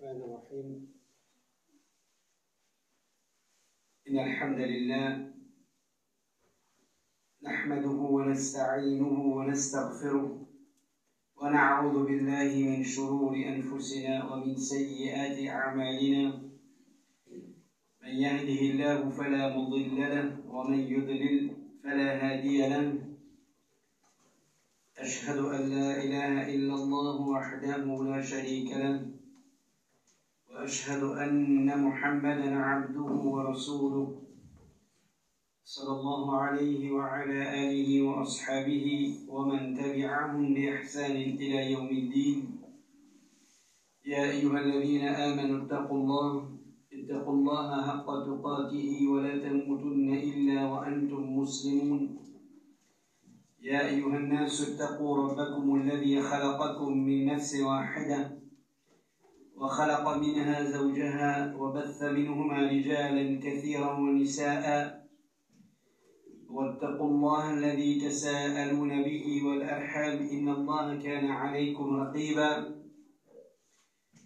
الرحمن الرحيم إن الحمد لله نحمده ونستعينه ونستغفره ونعوذ بالله من شرور أنفسنا ومن سيئات أعمالنا من يهده الله فلا مضل له ومن يضلل فلا هادي له أشهد أن لا إله إلا الله وحده لا شريك له وأشهد أن محمدًا عبده ورسوله صلى الله عليه وعلى آله وأصحابه ومن تبعهم بإحسان إلى يوم الدين. يا أيها الذين آمنوا اتقوا الله حق تقاته ولا تموتن إلا وأنتم مسلمون. يا أيها الناس اتقوا ربكم الذي خلقكم من نفس واحدة وخلق منها زوجها وبث منهما رجالا كثيرا ونساء واتقوا الله الذي تساءلون به والأرحام إن الله كان عليكم رقيبا.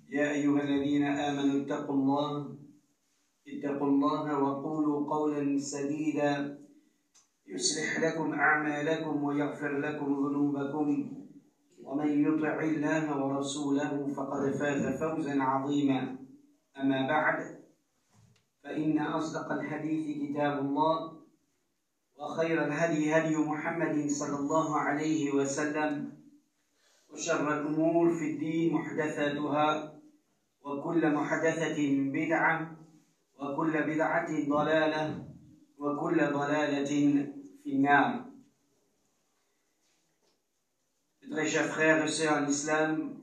يا أيها الذين آمنوا اتقوا الله وقولوا قولا سديدا يصلح لكم أعمالكم ويغفر لكم ذنوبكم ومن يطع الله ورسوله فقد فاز فوزا عظيما. أما بعد فإن أصدق الحديث كتاب الله وخير الهدي هدي محمد صلى الله عليه وسلم وشر الأمور في الدين محدثاتها وكل محدثة بدعة وكل بدعة ضلالة وكل ضلالة في النار. Très chers frères et sœurs en islam,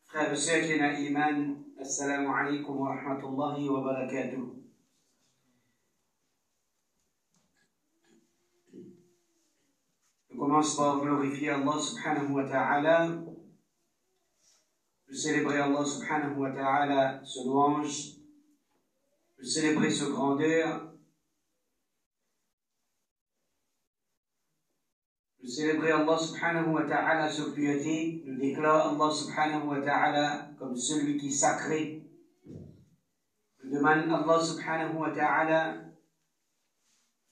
frères et sœurs qui ont iman, assalamu alaikum wa rahmatullahi wa barakatuh. Je commence par glorifier Allah subhanahu wa ta'ala, de célébrer Allah subhanahu wa ta'ala, ce louange, de célébrer ce grandeur, de célébrer Allah subhanahu wa ta'ala, sa piété, de déclarer Allah subhanahu wa ta'ala comme celui qui est sacré. Je demande à Allah subhanahu wa ta'ala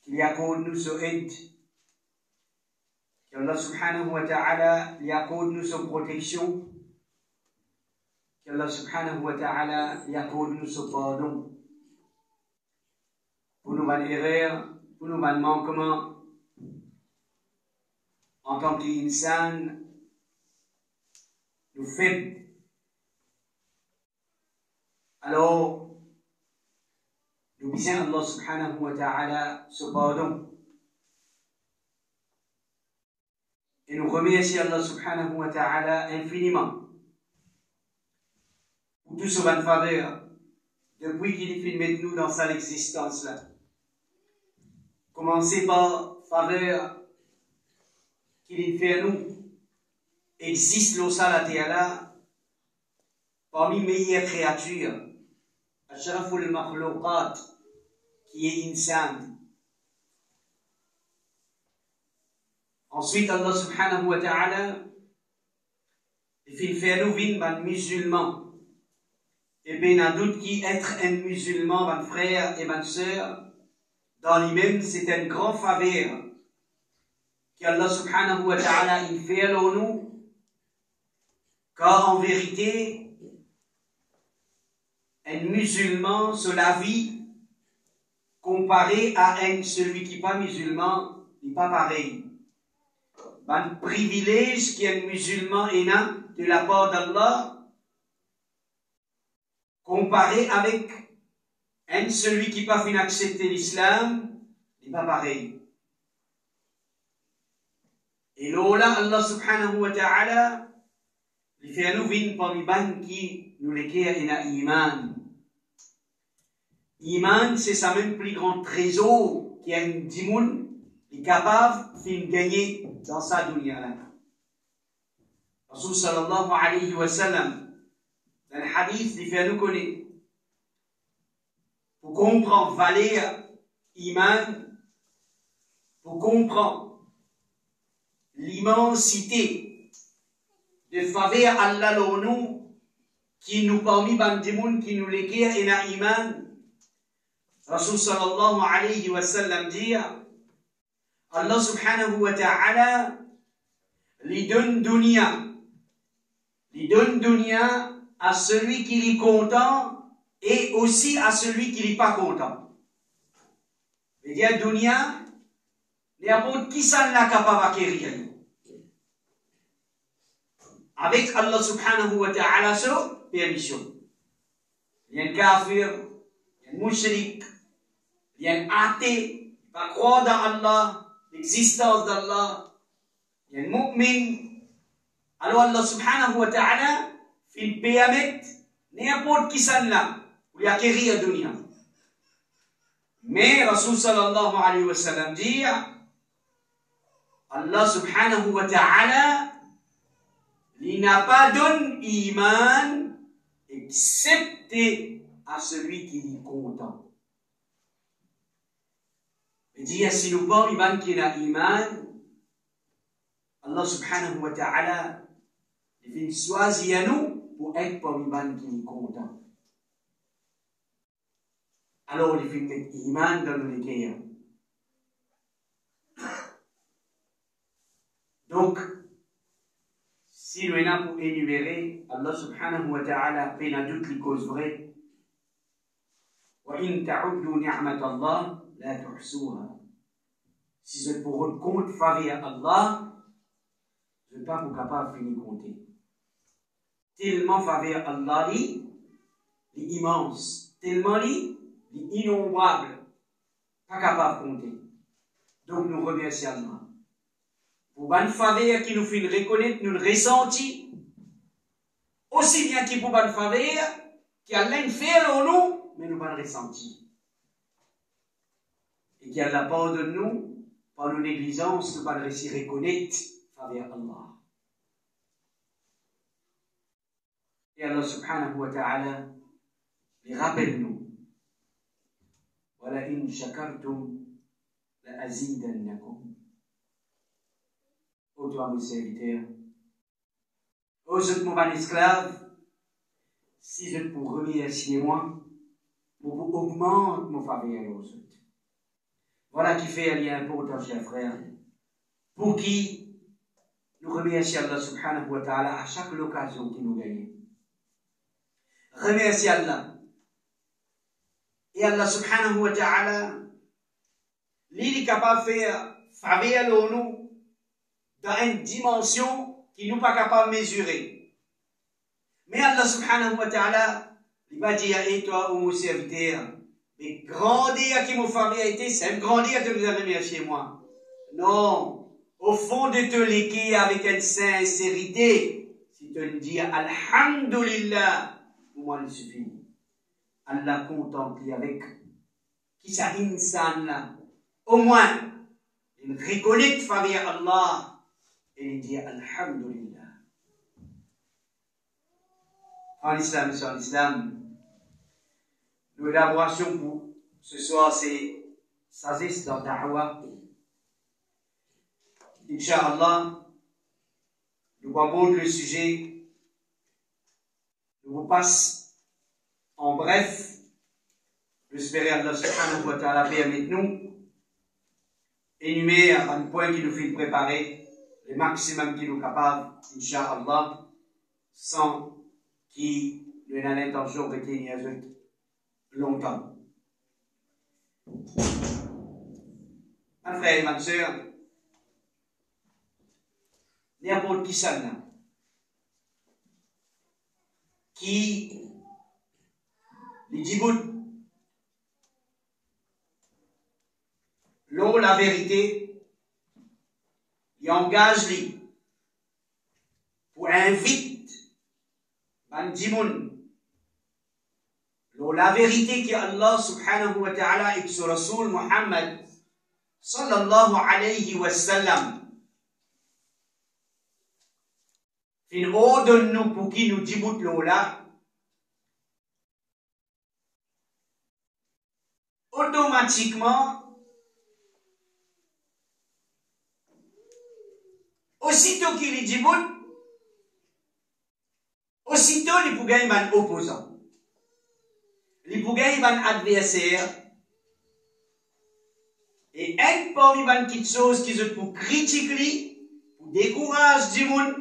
qu'il y accorde nous sa aide, qu'Allah subhanahu wa ta'ala lui accorde nous sa protection, qu'Allah subhanahu wa ta'ala lui accorde nous sa pardon. Pour nos erreurs, pour nos manquements, en tant qu'insan, nous faibles. Alors, nous disons Allah subhanahu wa ta'ala ce pardon. Et nous remercions Allah subhanahu wa ta'ala infiniment pour tout ce bonne faveur depuis qu'il fait mettre nous dans sa existence là. Commencez par faveur qu'il fait à nous. Existe le salat parmi les meilleures créatures, Ashraful Makhlouqat, qui est insan. Ensuite, Allah subhanahu wa ta'ala, il fait à nous un musulman. Et bien, doute qui être un musulman, un frère et une sœur, dans lui-même, c'est un grand faveur qu'Allah subhanahu wa ta'ala il fait à nous, car en vérité, un musulman sur la vie, comparé à celui qui n'est pas musulman, n'est pas pareil. Un privilège qu'un musulman est de la part d'Allah, comparé avec celui qui n'a pas fait accepter l'islam, n'est pas pareil. Et là, Allah subhanahu wa ta'ala, il fait à nous venir parmi les qui nous l'équerre et n'a iman. Iman, c'est sa même plus grand trésor qui a une dimoun, est capable de gagner dans sa dunya là. Rasul sallallahu alayhi wa sallam, dans le hadith, il fait à nous connaître. Pour comprendre valeur iman, pour comprendre l'immensité de faveur Allah nous, qui nous parmi bandimoun qui nous l'équerre et na iman. Rasul sallallahu alayhi wa sallam dit Allah subhanahu wa ta'ala li donne dunya à celui qui est content et aussi à celui qui n'est pas content. C'est-à-dire dunya n'importe qui s'en l'a capable d'acquérir. Avec Allah subhanahu wa ta'ala sur permission. Il y a un kafir, il y a un mushrik, il y a un athée, il va croire dans Allah, l'existence d'Allah, il y a un mu'min. Alors Allah subhanahu wa ta'ala fait permettre n'importe qui s'en l'a pour lui acquérir la dunya. Mais Rasul sallallahu alayhi wa sallam dit Allah subhanahu wa ta'ala il n'a pas donné iman excepté à celui qui est content. Il dit si nous parlons iman qui n'a iman, Allah subhanahu wa ta'ala il vient choisir nous pour être parmi iman qui est content. Alors il vient mettre iman dans nos cœurs. Donc, si nous sommes pour énumérer, Allah subhanahu wa ta'ala fait toutes les causes vraies. وَإِن تَعُدُّوا نِعْمَةَ اللَّهِ لَا تُحْصُوهَا. Si vous êtes pour rendre compte faveur Allah, vous n'êtes pas capable de finir compter. Tellement faveur Allah est immense, tellement est innombrable, pas capable de compter. Donc nous remercions Allah. Pour bonne faveur qui nous fait reconnaître, nous le ressentir, aussi bien qu'il pour bonne faveur, qui a l'un fait en nous, mais nous pas le ressentir. Et qui a la part de nous, par nos négligences, nous pas le réussir reconnaître faveur Allah. Et Allah subhanahu wa ta'ala, les rappelle-nous. Wala in shakartum la azidannakum. Ô toi, mon serviteur, ô je suis mon esclave, si je pour remercier moi, pour vous augmenter mon faveur aux autres. Voilà qui fait un lien important, chers frères, pour qui nous remercions Allah subhanahu wa ta'ala à chaque occasion qu'il nous gagne. Remerciez Allah. Et Allah subhanahu wa ta'ala, il est capable de faire faveur à nous dans une dimension qui nous pas capable de mesurer. Mais Allah subhanahu wa ta'ala, il va dire, et toi, ô mon serviteur, mais grandir qui mon faveur a été, c'est grandir de nous remercier moi. Non, au fond de te léguer avec une sincérité, si tu le dis, alhamdulillah, pour moi il suffit. Allah contemple avec qui ça insan là. Au moins, il reconnaît faveur Allah. Et il dit Alhamdulillah. En islam et sans islam, l'élaboration pour ce soir, c'est sagesse dans Da'wah. Inch'Allah, nous abordons le sujet. Nous vous passe en bref. J'espère Allah subhanahu wa ta'ala permette-nous énumérer un point qui nous fait préparer le maximum qu'il est capable, Inch'Allah, sans qu'il ait l'intention de tenir longtemps. Mon frère et ma soeur, n'importe qui ça là, qui les Djibouti, l'eau, la vérité, il engage lui pour inviter Bandimoun la vérité que Allah subhanahu wa ta'ala et son Rasoul Muhammad sallallahu alayhi wa sallam fin ordonne nous pour qui nous dibout l'ola automatiquement aussitôt qu'il est dibout, aussitôt plutôt les pour gagner un opposant. Les pour gagner un adversaire. Et un parmi les petites choses qui sont pour critiquer, pour décourager du monde.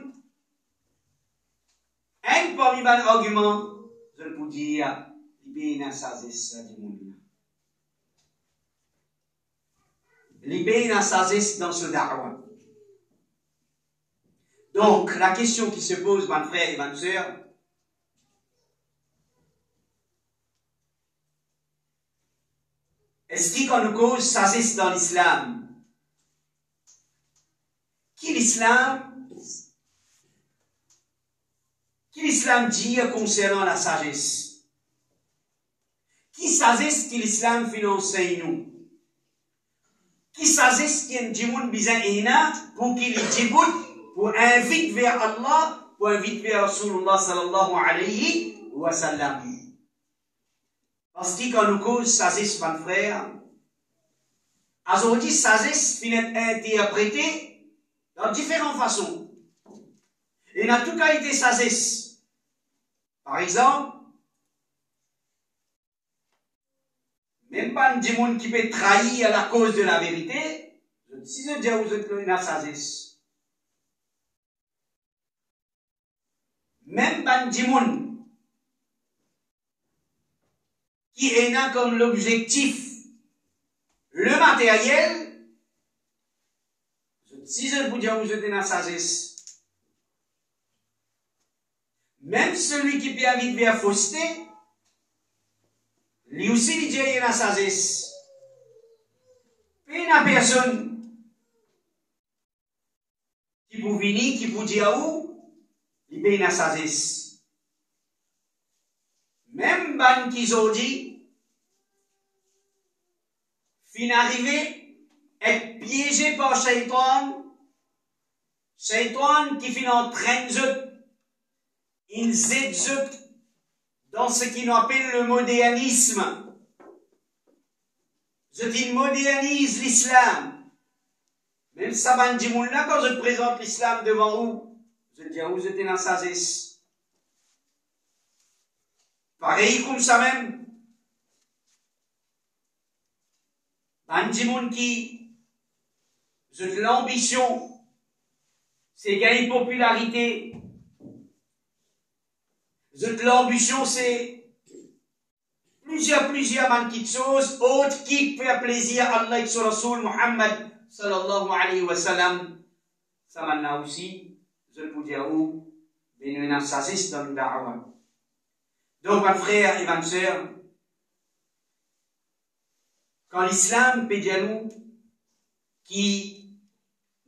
Un parmi les arguments, je peux dire, il y a une sagesse du monde. Il y a une sagesse dans ce da'wah. Donc, la question qui se pose, mes frères et mes sœurs, est-ce qu'on nous cause sagesse dans l'islam? Qui l'islam dit concernant la sagesse? Qui sagesse qui l'islam finance nous? Qui sagesse qui est dit pour qu'il dit pour inviter vers Allah, pour inviter vers Rasulullah sallallahu alayhi wa sallam? Parce qu'on nous cause sagesse, mon frère. Aujourd'hui, sagesse finit interprétée dans différentes façons. Et dans toute qualité sagesse. Par exemple, même pas un monde qui peut trahir à la cause de la vérité, si je dis à vous êtes une sagesse. Même pas un monde qui est là comme l'objectif le matériel, si je vous dis à vous êtes une sagesse. Même celui qui peut aller vers fausseté, lui aussi il dit qu'il y a une sagesse. Puis il n'y a personne qui peut venir, qui peut dire où, il y a une sagesse. Même ban qui ont dit, fin arrivé, être piégé par Shaitan, Shaitan qui fin entraîne il zède dans ce qu'on appelle le modernisme. Il modernise l'islam. Même ça, ban dit là, quand je présente l'islam devant vous, je dis à vous, vous êtes dans la sagesse. Pareil comme ça même. Un petit monde qui, l'ambition, c'est gagner popularité. L'ambition, c'est plusieurs petites choses, autres qui fait plaisir à Allah et son Rasoul Muhammad sallallahu alayhi wa sallam. Ça maintenant aussi, je peux dire où, ben une sagesse dans le da'wah. Donc, mes frères et mes sœurs, quand l'islam peut dire nous qui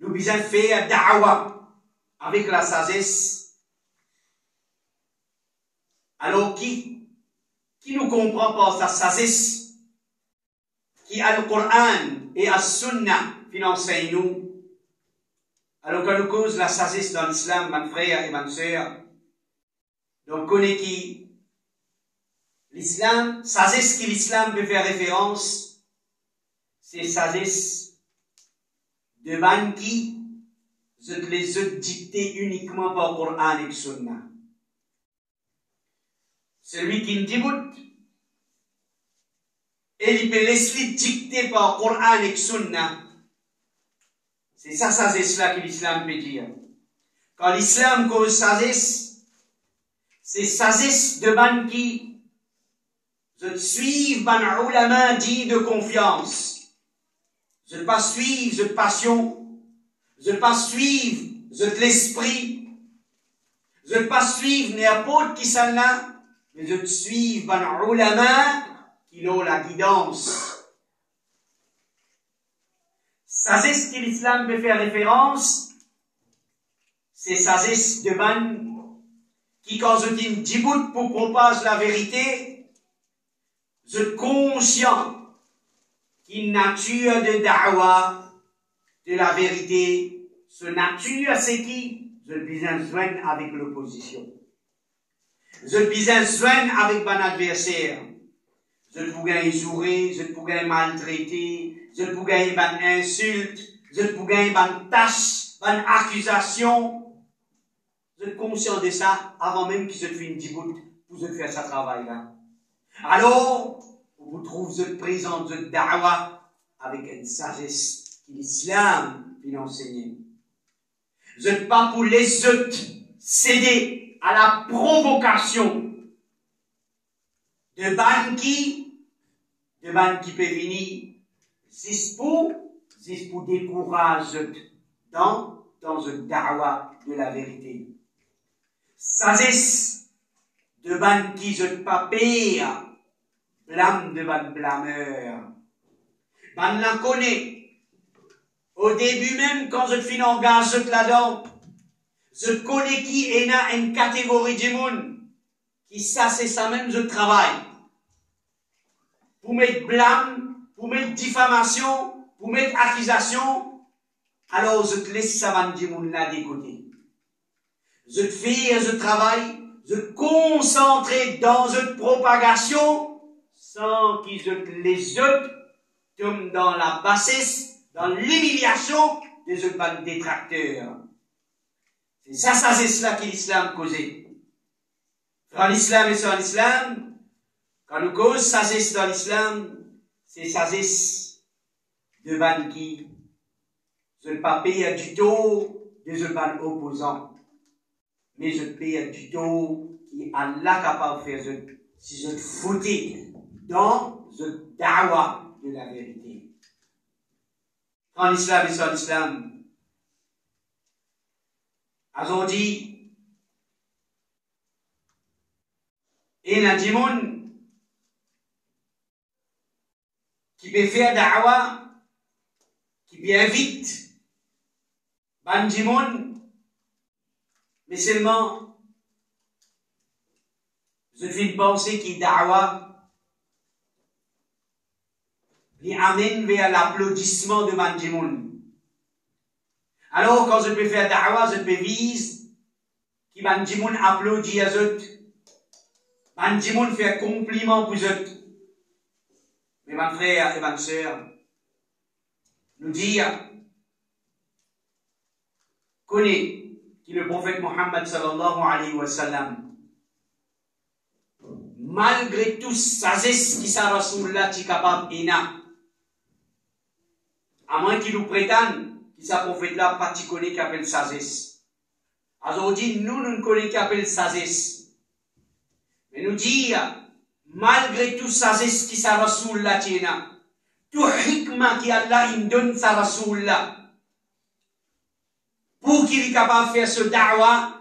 nous besoin faire da'wah avec la sagesse, alors qui nous comprend par sa sagesse, qui a le Coran et la Sunna qui enseigne nous, alors qu'on nous cause la sagesse dans l'islam, mes frères et mes sœurs, donc connaît qui l'islam, sagesse qui l'islam peut faire référence, c'est sagesse de ban qui les autres dictés uniquement par Coran et Sunna. Celui qui me dit et il peut laisser dicter par Coran et Sunna. C'est ça sagesse-là que l'islam peut dire. Quand l'islam cause sagesse, c'est sagesse de ban qui je suive ban ulama dit de confiance. Je ne pas suivre, je passion, je ne pas suivre, je de l'esprit, je ne pas suivre n'importe qui s'en a, mais je te suivre ban ulama qui ont la guidance. Sagesse que l'islam peut faire référence, c'est sagesse de ban qui, quand je dis une djibout pour propager la vérité, je suis conscient qu'une nature de da'wah, de la vérité, ce nature c'est qui? Je besoin avec l'opposition. Je besoin avec mon adversaire. Je peux gagner jouer, je peux gagner maltraiter, je peux gagner une insulte, je peux gagner une tâche, une accusation. Vous êtes conscient de ça avant même qu'ils se fassent une diboute, vous êtes fait ce travail-là. Alors, vous trouvez votre présence, votre da'wa, avec une sagesse que l'islam vient enseigner. Vous n'êtes pas pour les autres céder à la provocation de ban qui peut venir, c'est pour décourager dans une da'wa de la vérité. Sagesse de ban qui ne pas payer, blâme de ban blâmeur. Ban la connaît. Au début même, quand je finis engagé là-dedans, je connais qui est une catégorie de monde qui ça c'est ça même je travaille. Pour mettre blâme, pour mettre diffamation, pour mettre accusation, alors je te laisse ça van de monde là des côtés. Je te fais, je travaille, je te concentrer dans une propagation sans qu'ils les autres tombent dans la bassesse, dans l'humiliation des autres détracteurs. C'est ça c'est cela que l'islam causait. Dans l'islam et sur l'islam, quand nous cause sagesse dans l'islam, c'est sagesse de ban qui ne pas payer du tout des ban opposants, mais je paye du tout qui est Allah capable de faire si je te foutais dans le da'wa de la vérité. En l'islam et sur l'islam, aujourd'hui, il y a des gens qui peuvent faire da'wa, qui bien vite, ban des gens, mais seulement, je fais penser que da'wa, il amène vers l'applaudissement de Bandimoun. Alors, quand je peux faire da'wa, je peux viser que Bandimoun applaudit à eux. Bandimoun fait un compliment pour eux. Mais mes frères et mes sœurs, nous dire, connaît que le prophète Mohammed sallallahu alayhi wa sallam, malgré tout sagesse qui sa Rasulullah est capable d'ina, à moins qu'il nous prétende que sa prophète-là pas connaît qui appelle sagesse. Aujourd'hui, nous ne connaissons qui appelle sagesse. Mais nous dire, malgré tout sagesse qui sa Rasulullah tina, tout hikmah qui Allah il donne sa Rasulullah, pour qu'il est capable de faire ce da'wa,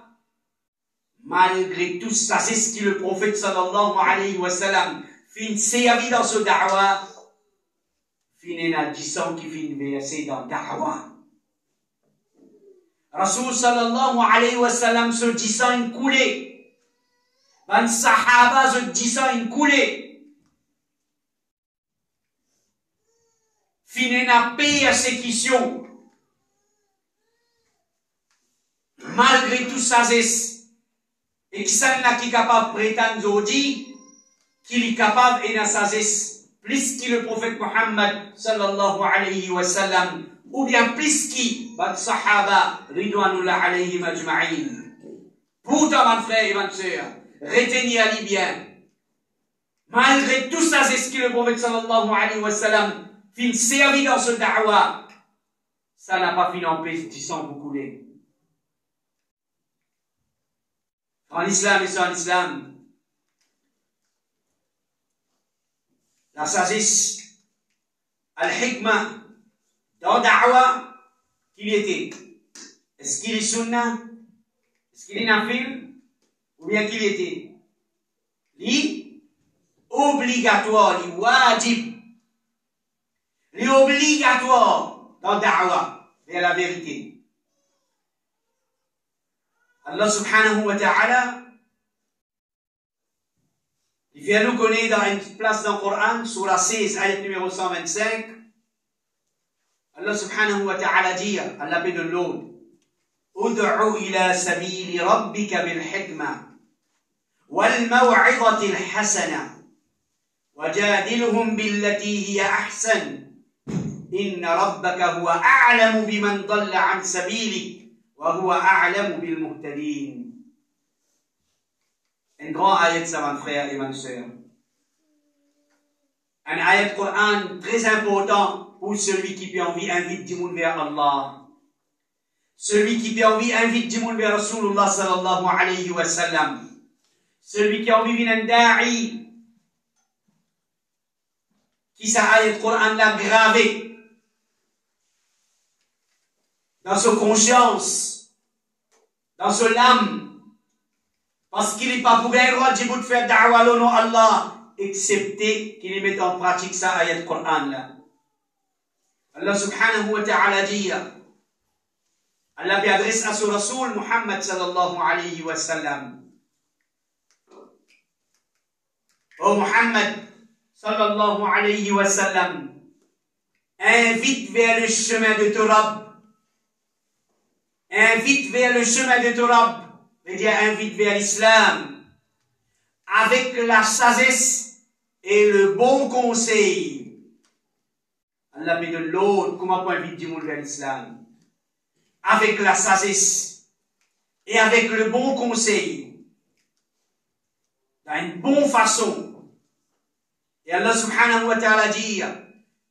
malgré tout sagesse que le prophète sallallahu alayhi wa sallam fin servi dans ce da'wa, fin en disant qu'il fin versé dans da'wa. Rasul sallallahu alayhi wa sallam se disant une coulée. Ban sahaba se disant une coulée. Fin en persécution. Malgré tout sagesse. Et qui s'en a qui est capable de prétendre aujourd'hui qu'il est capable et n'a sagesse plus que le prophète Muhammad sallallahu alayhi wa sallam ou bien plus que les sahaba ridwanullah alayhim ajma'in. Pourtant, mes frères et mes sœurs, retenez-le bien. Malgré tout sagesse que le prophète sallallahu alayhi wa sallam fin servi dans ce da'wa, ça n'a pas fini en paix, disant vous couler. En islam et sans islam, la sagesse, al-hikmah, dans da'wa, qu'il était. Est-ce qu'il est sunnah? Est-ce qu'il est nafil? Ou bien qu'il était? Li obligatoire, li wajib. Li obligatoire dans da'wa, vers la vérité. Allah subhanahu wa ta'ala, il vient nous connaître dans une place dans le Coran, surah 16, ayat numéro 125. Allah subhanahu wa ta'ala dit, à l'appel de l'autre, Ud'u ila sabili rabbika bil hikmah, wal maw'idati al hasana, wajadilhum billati hiya ahsan, inna rabbaka huwa a'lamu biman dalla an sabili. وهو أعلم بالمهتدين. Un grand ayat, ça, mon frère et ma soeur. Un ayat Coran très important pour celui qui peut envie invite du monde vers Allah. Celui qui peut envie invite du monde vers Rasulullah sallallahu alayhi wa sallam. Celui qui a envie d'un da'i, qui sa ayat Coran l'a gravé dans sa conscience, dans son âme, parce qu'il n'est pas pour un droit de faire da'wa au nom Allah, excepté qu'il mette en pratique sa ayat Coran là. Allah subhanahu wa ta'ala dit, Allah adresse à son Rasoul Muhammad sallallahu alayhi wa sallam. Oh Muhammad sallallahu alayhi wa sallam, invite vers le chemin de ton Rabb. Invite vers le chemin de ton Rabb. C'est-à-dire invite vers l'islam. Avec la sagesse et le bon conseil. Allah met de l'autre. Comment on invite du monde vers l'islam? Avec la sagesse et avec le bon conseil. D'une bonne façon. Et Allah subhanahu wa ta'ala dit,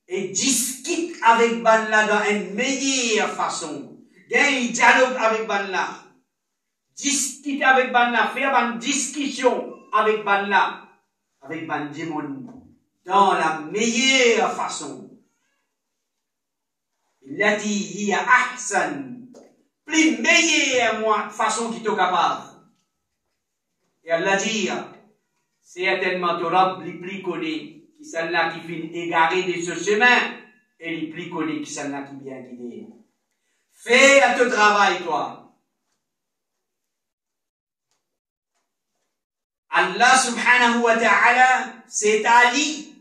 et discute avec Banla dans une meilleure façon. Gagne dialogue avec Banla. Discute avec Banla. Faire une discussion avec Banla. Avec Bandimoun. Dans la meilleure façon. Lati hiya ahsan. Plus meilleure façon qui t'est capable. Et Allah dit, certainement ton Rabb les plus connaît, qui sont là qui finit égaré de ce chemin, et les plus connaît qui sont là qui bien guidé. Fais à ton travail, toi. Allah subhanahu wa ta'ala, c'est à lui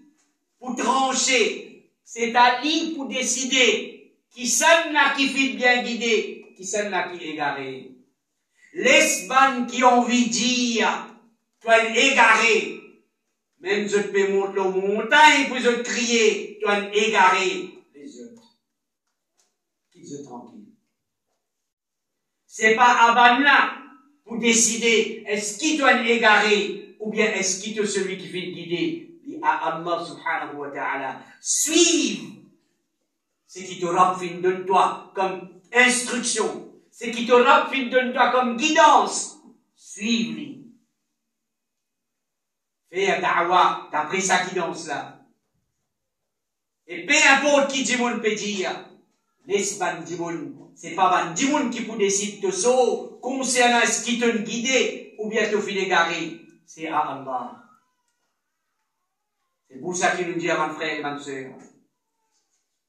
pour trancher, c'est à lui pour décider qui sont là qui finit bien guidé, qui sont là qui égaré. Les bannes qui ont envie de dire, toi égaré, même je peux monter aux montagnes pour je crier, toi égaré, les autres. Qu'ils tranquille. C'est pas à Banla pour décider est-ce qu'il doit égaré ou bien est-ce qu'il est celui qui fait guider. À Allah subhanahu wa ta'ala. Suive ce qui te raffine de toi comme instruction. Ce qui te raffine de toi comme guidance. Suive-lui. Fais un da'wa d'après sa guidance là. Et peu importe qui Dimoun peut dire. Laisse Ban Dimoun. C'est pas Ban Dimoun qui peut décider de ça concernant ce qui te guide ou bien te fait égarer. C'est à Allah. C'est pour ça qu'il nous dit à mon frère et ma soeur.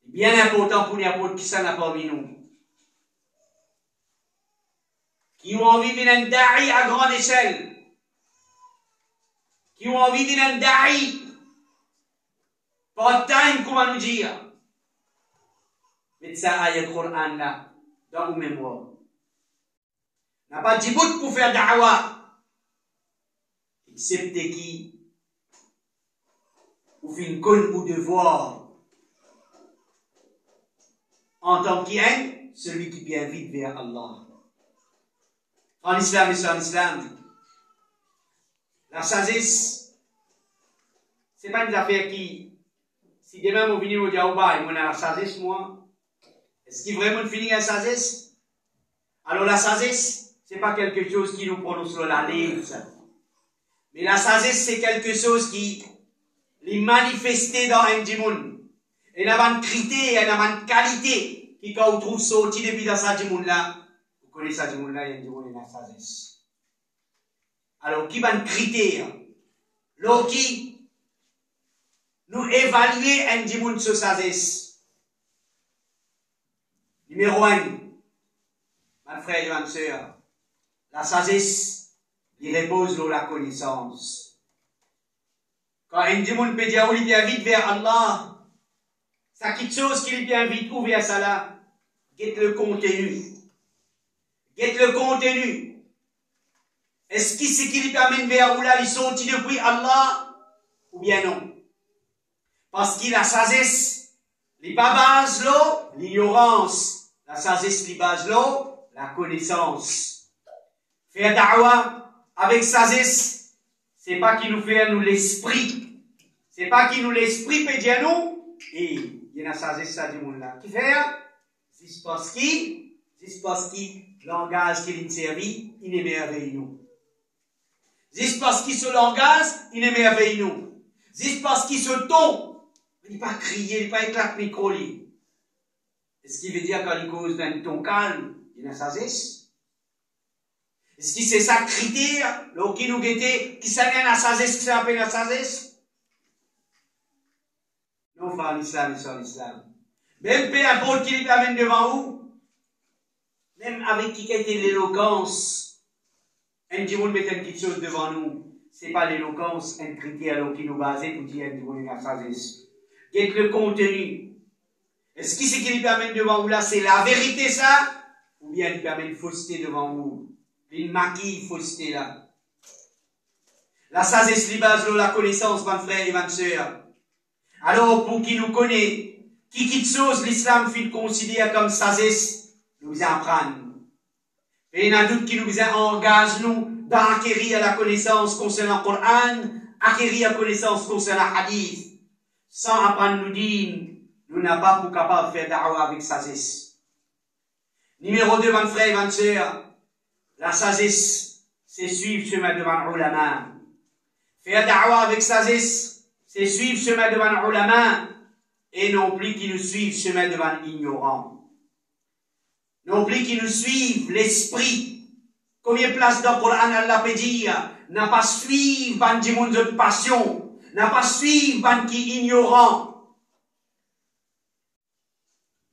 C'est bien important pour n'importe qui ça n'a pas envie nous. Qui ont envie d'un da'i à grande échelle. Qui ont envie d'un da'i. Part-time, comment nous dire. Mettez ça ayat Coran là, dans vos mémoires. N'a pas dit bout pour faire da'wa. Excepté qui ou fait une conne ou devoir en tant qu'un, celui qui vient vite vers Allah. En islam, la sagesse, c'est pas une affaire qui, si demain vous venez au Diaouba et vous avez la sagesse, moi, est-ce qu'il vraiment finit la sagesse? Alors la sagesse, c'est pas quelque chose qui nous prononce la lèvre, mais la sagesse, c'est quelque chose qui les manifester dans un dimoun. Et il y a une critère, il y a une qualité qui quand on trouve sorti depuis dans sa dimoun là, vous connaissez sa dimoun là, il y a un dimoun et la sagesse. Alors, qui va un critère? L'autre qui nous évaluer un dimoun sur sagesse. Numéro 1, mon frère et ma soeur, la sagesse, il repose sur la connaissance. Quand un dimoun peut dire, il vient vite vers Allah, ça quelque chose qui vient vite vers ça là, guette le contenu. Guette le contenu. Est-ce que c'est qui lui amène vers où là, il sortit depuis Allah, ou bien non? Parce qu'il a sagesse, il pas base l'eau, l'ignorance. La sagesse, il base l'eau, la connaissance. Faire da'wah avec sagesse, c'est pas qui nous fait à nous l'esprit. C'est pas qui nous l'esprit peut dire nous. Et il y a la sagesse ça du monde là. Qui fait? C'est parce que langage qui est servi, il émerveille nous. C'est parce qu'il se langage, il émerveille nous. C'est parce qu'il se ton, il n'est pas crier, il n'est pas éclater le micro. Est-ce qu'il veut dire quand il cause d'un ton calme, il a sagesse? Est-ce que c'est ça critère, le qui nous guette, qui s'appelle la sagesse, qui s'appelle la sagesse? Non, frère, l'islam est sur l'islam. Même peu importe qui les amène devant vous, même avec qui était l'éloquence, un dimanche met quelque chose devant nous, c'est pas l'éloquence, un critère qui nous base pour dire un dimanche la sagesse. Qu'est-ce le contenu? Est-ce que c'est qui les amène devant vous là, c'est la vérité ça? Ou bien il amène fausseté devant vous? Il maquille fausseté là. La sagesse, base la connaissance, mon frère et ma soeur. Alors, pour qui nous connaît, qui quitte chose l'islam fait considérer comme sagesse, nous apprendre. Et il y a doute qui nous engage nous d'acquérir la connaissance concernant le Coran, acquérir la connaissance concernant le hadith. Sans apprendre nous dire, nous n'avons pas pour capable de faire da'wah avec sagesse. Numéro 2, mon frère et ma soeur, la sagesse, c'est suivre le chemin devant l'ulama. Faire da'wah avec sagesse, c'est suivre le chemin devant l'ulama, et non plus qu'ils nous suivent le chemin devant l'ignorant. Non plus qu'ils nous suivent l'esprit. Combien de places dans le Coran Allah peut dire, n'a pas suivre ban du monde de passion, n'a pas suivre ban qui ignorant.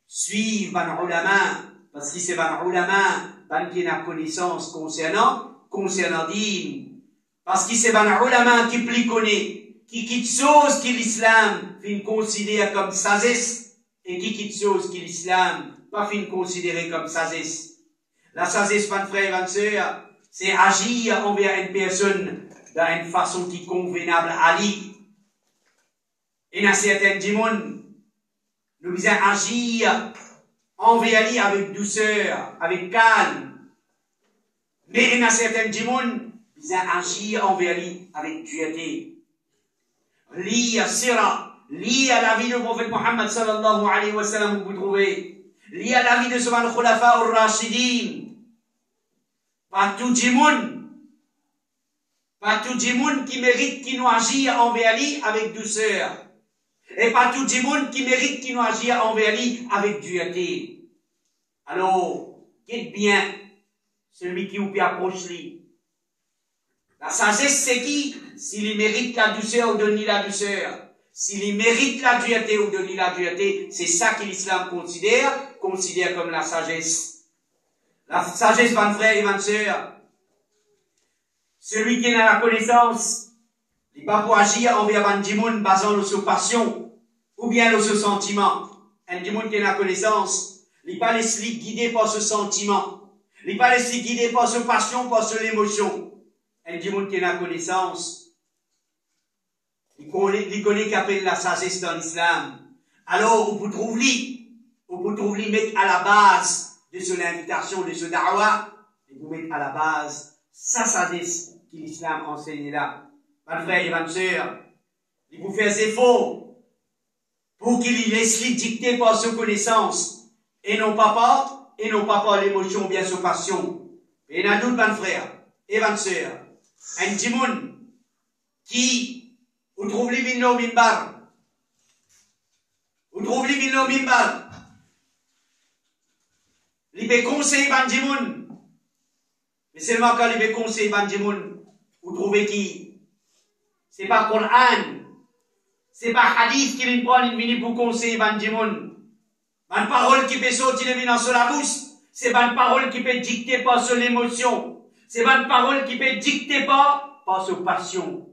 Suivre ban ulama, parce que c'est ban ulama, ban qui n'a connaissance concernant din. Parce que c'est ban ulama qui plus connaît, qui quitte chose qui l'islam fin considère comme sagesse, et qui quitte chose qui l'islam pas fin considérer comme sagesse. La sagesse, mon frère et ma soeur, c'est agir envers une personne d'une façon qui est convenable à lui. Et dans certains dimons, nous devons agir envers lui avec douceur, avec calme. Mais dans certains dimons, nous devons agir envers lui avec dureté. Lire Sira, lire la vie du prophète Mohammed sallallahu alayhi wa sallam, vous trouvez. Lié à la vie de ce Khulafa al-Rashidin. Pas tout le monde qui mérite qui nous agit envers lui avec douceur. Et pas tout le monde qui mérite qui nous agit envers lui avec dureté. Alors, qu'est-ce bien celui qui vous approche lui? La sagesse, c'est qui? S'il mérite la douceur ou donne la douceur. S'il mérite la dureté ou donne la dureté, c'est ça que l'islam considère comme la sagesse. La sagesse, mon frère et ma soeur, celui qui a la connaissance, il va pas agir envers un dimoun basant sur passion, ou bien sur sentiment. Un dimoun qui a la connaissance, il va pas laisser guider par ce sentiment. Il va pas laisser guider par ce passion, par ce l'émotion. Un dimoun qui a la connaissance, il connaît qu'appelle la sagesse dans l'islam. Alors, on peut trouver mettre à la base de son invitation, de ce da'wah, et vous mettre à la base sa sagesse que l'islam enseigne là. Mon frère et ma soeur, il vous fait ses faux pour qu'il laisse lui dicter par sa connaissance et non pas par l'émotion, bien sa passion. Et il y a d'autres, mon frère et ma soeur, un dimoun qui vous trouvez les vignes au mimbar. Vous trouvez les vignes au mimbar. Il peut conseiller Bandimoun. Mais seulement quand il peut conseiller Bandimoun, vous trouvez qui? C'est pas Coran. C'est pas Hadith qui lui prend une minute pour conseiller Bandimoun. Une parole qui peut sortir de dans la bouche. C'est pas une parole qui peut dicter par son émotion. C'est pas une parole qui peut dicter par son passion.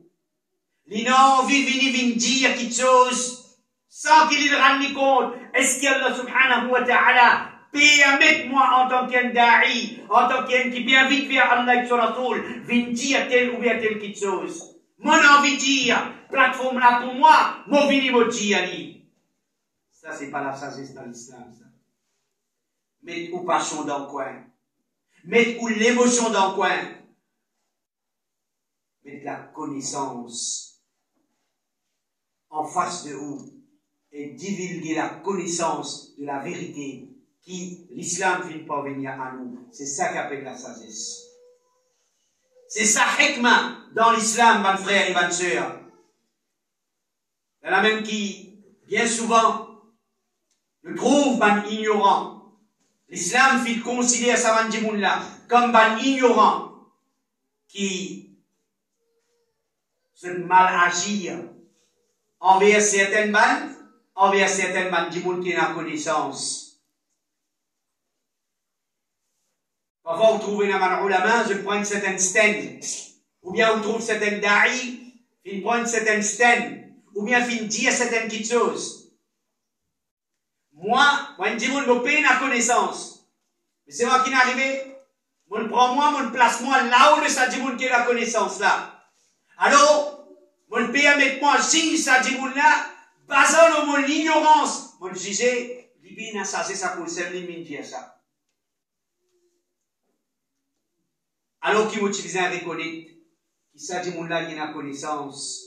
Il n'a envie de venir dire quelque chose sans qu'il ne rende compte. Est-ce qu'Allah subhanahu wa ta'ala permet moi en tant qu'un da'i, en tant qu'un qui bien vite vers Allah et son Rasoul, venir dire telle ou bien telle quelque chose. Mon envie de dire, plateforme là pour moi, mon vini me dire. Ça, c'est pas la sagesse dans l'islam, ça. Mais ou passion dans le coin. Mettre ou l'émotion dans le coin. Mettre la connaissance en face de vous et divulguer la connaissance de la vérité qui l'islam finit par venir à nous. C'est ça qu'appelle la sagesse. C'est ça hikmah dans l'islam, mes frères et mes sœurs. Il y en a même qui, bien souvent, le trouvent ignorant. L'islam fait considérer ça comme ignorant qui se mal agir envers certaines bandes qui n'ont connaissance. Parfois, vous trouvez dans les ulama, je prends une certaine stand. Ou bien vous trouvez certaines da'i, ils prennent une certaine stand. Ou bien ils disent certaines petites choses. Moi, je dis, je paye la connaissance. Mais c'est moi qui n'ai arrivé. Je prends mon place là où le sadimoun qui est la connaissance là. Alors, je paye mettre moi signe sadimoun là, basant sur mon ignorance. Je disais, l'ibé n'a ça, c'est ça pour le servir, dire ça. Alors qu'il m'utilise à reconnaître qu'il sadimoun là, il a la connaissance.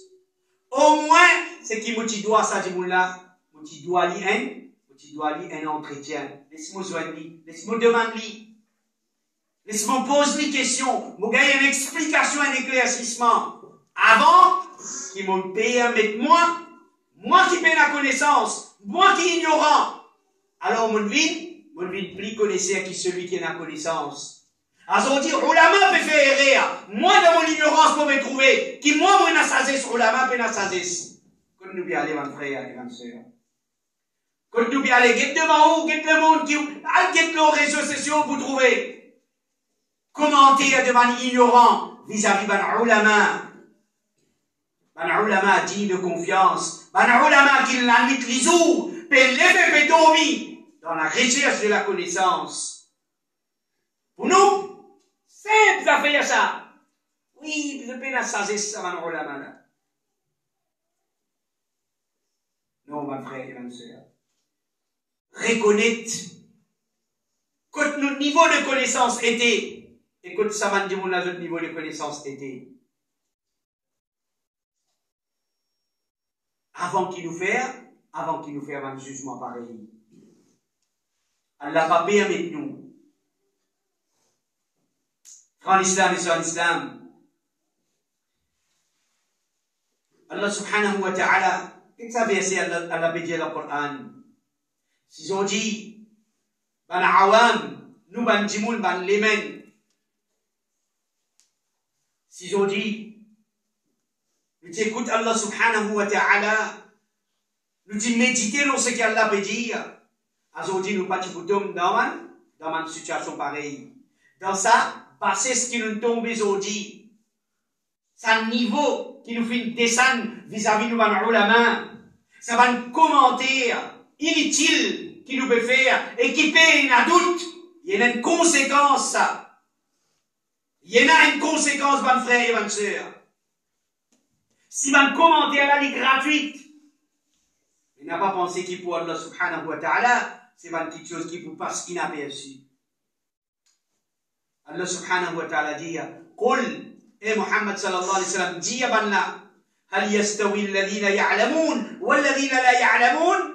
Au moins, c'est qui me doit sadimoun là, me doit tu dois aller un entretien. Laisse-moi joindre, laisse-moi demander. Laisse-moi poser des questions. Je gagne une explication, un éclaircissement. Avant qu'il me permette moi qui paie la connaissance, moi qui est ignorant. Alors, mon vie plus connaisseur que celui qui a la connaissance. Alors, on dit, ulama peut faire erreur. Moi, dans mon ignorance, je peux me trouver. Qui moi, n'a sagesse, ulama peut n'a sagesse. Quand nous bien aller, mon frère et ma soeur. Quand nous bien aller, guette devant vous, guette le monde qui, guette nos réseaux sociaux pour trouver. Commenter de manière ignorant vis-à-vis d'un ulama. Un ulama digne de confiance. Un ulama qui l'a mis les jours, peut lever, peut dormir dans la recherche de la connaissance. Pour nous, simple à faire ça. Oui, je peux la sagesse à un ulama là. Non, mon frère et ma soeur. Reconnaître que notre niveau de connaissance était, et que ça m'a dit notre niveau de connaissance était. Avant qu'il nous fasse un jugement pareil. Allah pas permis nous. Frère l'islam et sur l'islam. Allah subhanahu wa ta'ala, qu'est-ce que ça veut dire Allah peut dire dans le Coran? Si on dit, ban awam, nous ban jimoun, ban lemen. Si on dit, nous écoutons Allah subhanahu wa ta'ala, nous disons méditer dans ce qu'Allah peut dire. Alors on dit, nous pas t'écoutons dans une situation pareille. Dans ça, c'est ce qui nous tombe aujourd'hui. C'est un niveau qui nous fait descendre vis-à-vis de nos ulama. Ça va nous commenter. Inutile qui nous peut faire et qui paye un doute, il y a une conséquence, ça. Il y en a une conséquence, mon frère et ma soeur. Si mon commentaire là est gratuite, il n'a pas pensé qu'il pour Allah subhanahu wa ta'ala, c'est une petite chose qui vous passe inaperçue. Allah subhanahu wa ta'ala dit, Qul, et Muhammad sallallahu alayhi wa sallam, dit à Banna, Hal yastawi alladhina ya'lamoun, wa alladhina la ya'lamoun?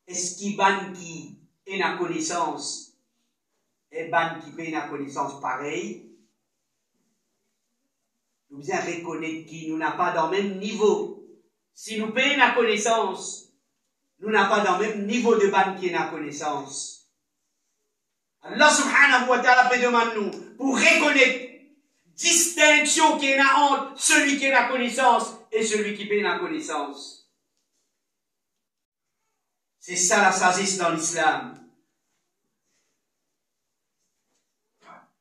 Est-ce qu'il ban qui est la connaissance et ban qui fait la connaissance pareil? Nous devons reconnaître qu'il nous n'a pas dans le même niveau. Si nous payons la connaissance, nous n'avons pas dans le même niveau de ban qui est la connaissance. Allah subhanahu wa ta'ala peut demander nous pour reconnaître distinction qui est la honte, celui qui a la connaissance et celui qui paye la connaissance. C'est ça la sagesse dans l'islam.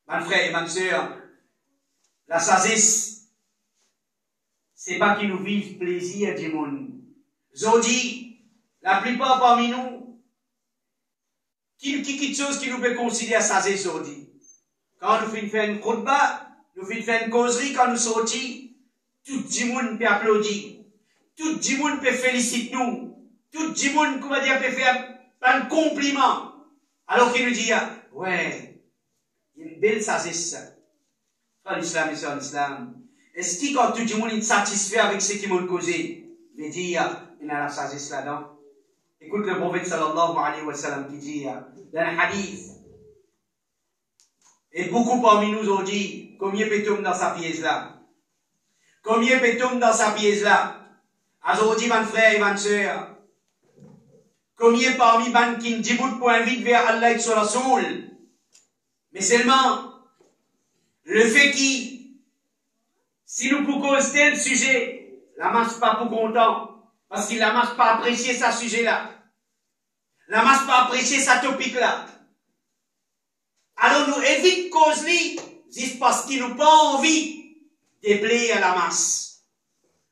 Mon frère et ma soeur, la sagesse, c'est pas qu'ils nous vivent plaisir du monde. Aujourd'hui, la plupart parmi nous, quelque chose qui nous peut considérer sagesse aujourd'hui. Quand nous faisons une khutba, nous faisons une causerie, quand nous sortons, tout le monde peut applaudir. Tout le monde peut féliciter nous. Tout le monde, comment dire, peut faire un compliment. Alors qu'il nous dit, ouais, il belle sagesse. Frère l'islam et sœur l'islam. Est-ce que quand tout le monde est satisfait avec ce qu'ils m'ont causé, veut dire, il a la sagesse là-dedans? Écoute le prophète sallallahu alayhi wa sallam qui dit dans un hadith, et beaucoup parmi nous ont dit, combien peut-on dans sa pièce là? Combien peut-on dans sa pièce là? Aujourd'hui, mon frère et ma soeur, combien parmi les qui dit pour inviter vers Allah et son Rasoul? Mais seulement, le fait qui, si nous pouvons causer tel sujet, la masse pas pour content. Parce qu'il la masse pas apprécier ce sujet-là. La masse pas apprécier ce topic-là. Alors nous évitons cause-li, juste parce qu'il nous pas envie de plaire à la masse.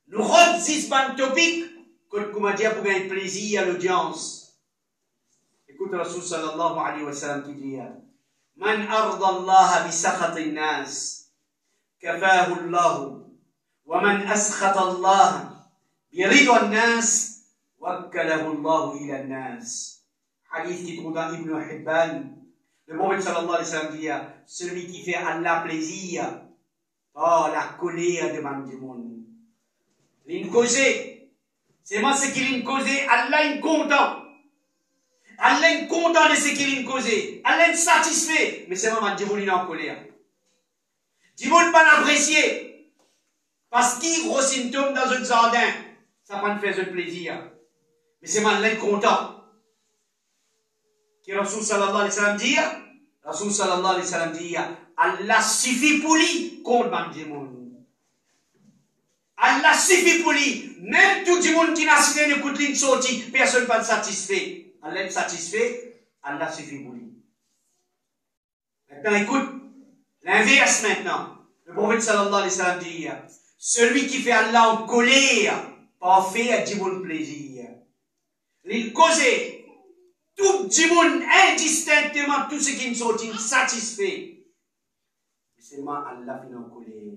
Nous redisons pas le topic, comme dire pour gagner plaisir à l'audience. Écoute Rasul sallallahu alayhi wa sallam qui dit, Man arda Allah bi sakhatin nas, kafahu Allah, wa man askhata Allah, برضا الناس وكله الله إلى الناس. Hadith qui trouve dans Ibn Hibban. Le prophète sallallahu alayhi wa sallam dit, celui qui fait Allah plaisir, oh la colère devant du monde. L'in causé, c'est moi ce qu'il a causé, Allah est content. Allah est content de ce qu'il a causé. Allah est satisfait, mais c'est moi du monde il est en colère. Du monde pas l'apprécier, parce qu'il gros symptôme dans un jardin. Ça va nous faire plaisir. Mais c'est mal content. Qui Rasul sallallahu alayhi wa sallam dit, Rasul sallallahu alayhi wa sallam dit, Allah suffit pour lui contre le monde. Allah suffit pour lui. Même tout le monde qui n'a cité une coutine sortie, personne ne va être satisfait. Allah est satisfait, Allah suffit pour lui. Maintenant écoute, l'inverse maintenant. Le prophète sallallahu alayhi wa sallam dit, celui qui fait Allah en colère, pas fait à du monde plaisir. Il cause tout du monde indistinctement tout ce qui nous sont insatisfaits. Mais seulement Allah fait en colère.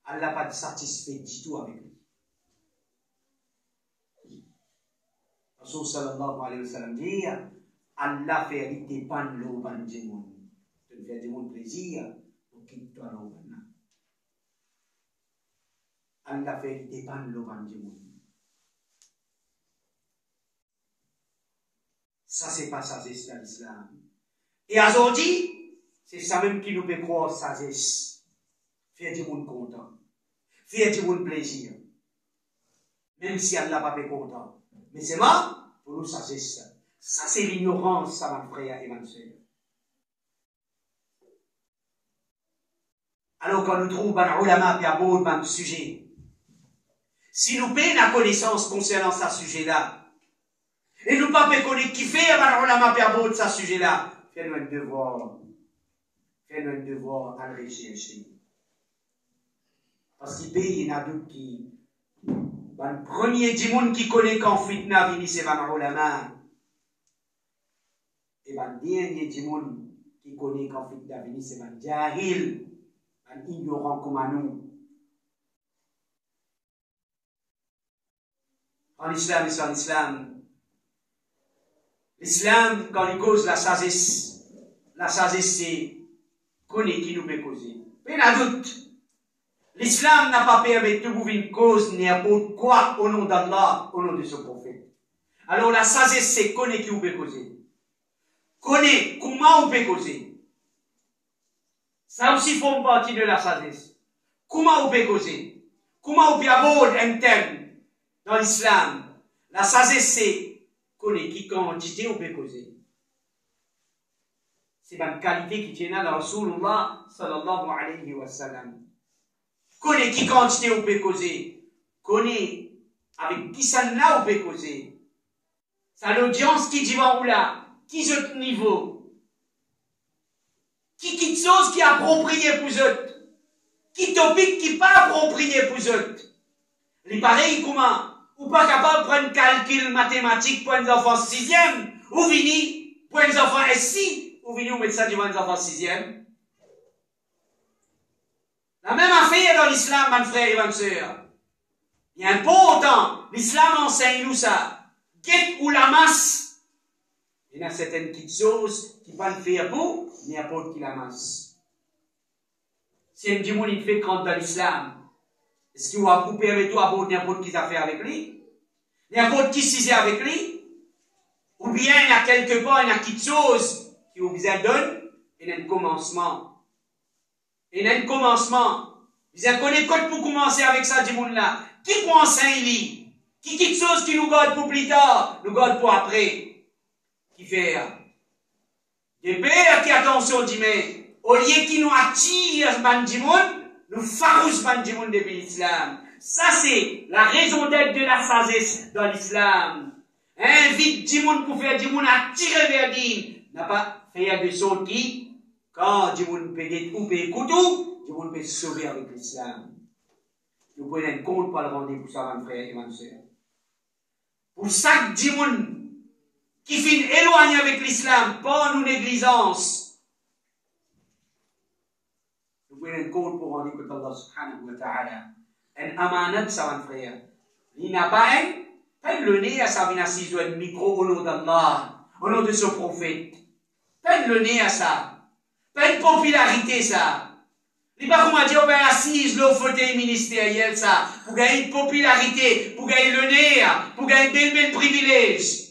Allah pas satisfait du tout avec lui. Rasul sallallahu alayhi wa sallam dit, Allah fait dépendre l'eau du monde. Tu fais du monde plaisir, pour qu'il te l'eau. Allah fait dépendre le vent du monde. Ça, c'est pas sagesse dans l'islam. Et aujourd'hui, c'est ça même qui nous fait croire sagesse. Faire du monde content. Faire du monde plaisir. Même si Allah n'a pas fait content. Mais c'est moi, pour nous, sagesse. Ça, c'est l'ignorance, ça, mon frère et ma soeur. Alors, quand nous trouvons un ulama et un beau sujet, si nous payons la connaissance concernant ce sujet-là, et nous pas connaître qui fait un ulama et un beau de ce sujet-là, fais-nous un devoir. Fais-nous un devoir à le rechercher. Parce qu'il y en a d'autres qui, le premier du monde qui connaît qu'en fitna vini, c'est un ulama. Et le dernier du monde qui connaît qu'en fitna vini, c'est un jahil. Un ignorant comme à nous. En islam et sans l'islam, l'islam, quand il cause la sagesse, c'est connaître qui nous peut causer. Mais n'a doute, l'islam n'a pas permis de trouver une cause n'importe quoi au nom d'Allah, au nom de son prophète. Alors la sagesse, c'est connaître qui nous peut causer. Connaître comment on peut causer. Ça aussi forme partie de la sagesse. Comment on peut causer? Comment on peut aborder un thème dans l'islam? La sagesse, c'est connaître qui quantité on peut causer. C'est la qualité qui tient à Rasulullah sallallahu alayhi wa sallam. Connaître qui quantité on peut causer. Connaître avec qui ça n'a on peut causer. C'est l'audience qui dit va où là, qui je niveau. Qui chose qui est approprié pour eux. Qui topic qui pas approprié pour eux. Les pareils comment? Ou pas capable de prendre calcul mathématique pour les enfants 6e, ou vini pour les enfants SI, ou vini ou mettre ça devant les enfants 6e. La même affaire dans l'islam, mon frère et ma soeur. Il y a un bon temps, l'islam enseigne nous ça. Guette ou la masse. Il y a certaines petites choses qui ne peuvent faire pour, il n'y a pas qui la masse. Si un démon il fait quand dans l'islam, est-ce qu'il va couper avec toi pour n'importe qui t'a fait avec lui? N'importe qui s'y avec lui? Ou bien il y a quelque part, il y a quelque chose qui vous donne, il y a un commencement. Il y a un commencement. Vous avez quoi pour commencer avec ça, démon-là? Qui pense à lui? Qui quelque chose qui nous garde pour plus tard, nous garde pour après? Qui fait? Des pères qui attention, dit, mais au lieu qui nous attire, nous farouche depuis l'islam. Ça, c'est la raison d'être de la sagesse dans l'islam. Invite Dimoun pour faire Dimoun attirer vers Dine. N'a pas fait de choses qui, quand Dimoun peut être ou peut écouter, Dimoun peut se sauver avec l'islam. Nous pouvons être compte pour le rendre pour ça, mon frère et ma soeur. Pour ça, Dimoun, qui finit éloigné avec l'islam, pas nous négligence. Nous pouvons être compte pour rendre que Allah subhanahu wa ta'ala. Un amanat, ça, mon frère. Il n'a pas le nez à ça, il a assise un micro au nom d'Allah, au nom de ce prophète. Peine le nez à ça. Peine popularité, ça. Il n'est pas comme on dit, on va assise le fauteuil ministériel, ça. Pour gagner une popularité, pour gagner le nez, pour gagner bel privilège.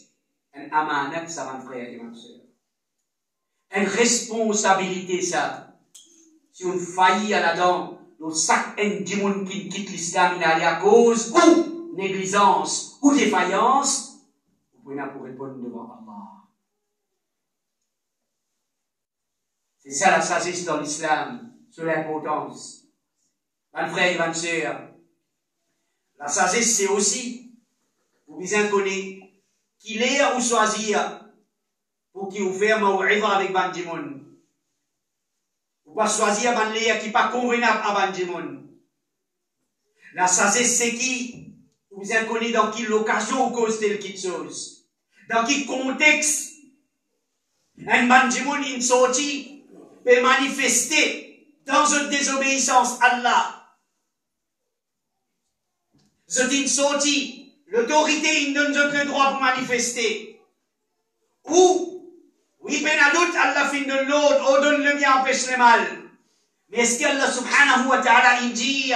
Un amanat, ça, mon frère et ma soeur. Une responsabilité, ça. Si on faillit à la dent, nous sac un démon qui quitte l'islam, il a à cause ou négligence ou défaillance, vous pouvez pas pour répondre devant Allah. C'est ça la sagesse dans l'islam, sur l'importance. Mon frère et ma soeur, la sagesse c'est aussi, vous bien connaître, qui l'air ou choisir, pour qui vous faire ma'ou'iva avec ban démon. Vous pas choisir ban l'air qui pas convenable à ban démon. La sagesse c'est qui, vous avez connu dans quelle occasion ou cause telle quelque chose. Dans quel contexte un bandimoun in sorti peut manifester dans une désobéissance à Allah. C'est une sortie, l'autorité il donne le droit pour manifester. Ou, oui, ben à doute, Allah fin de l'autre, ou donne le bien, empêche le mal. Mais est-ce qu'Allah subhanahu wa ta'ala il dit,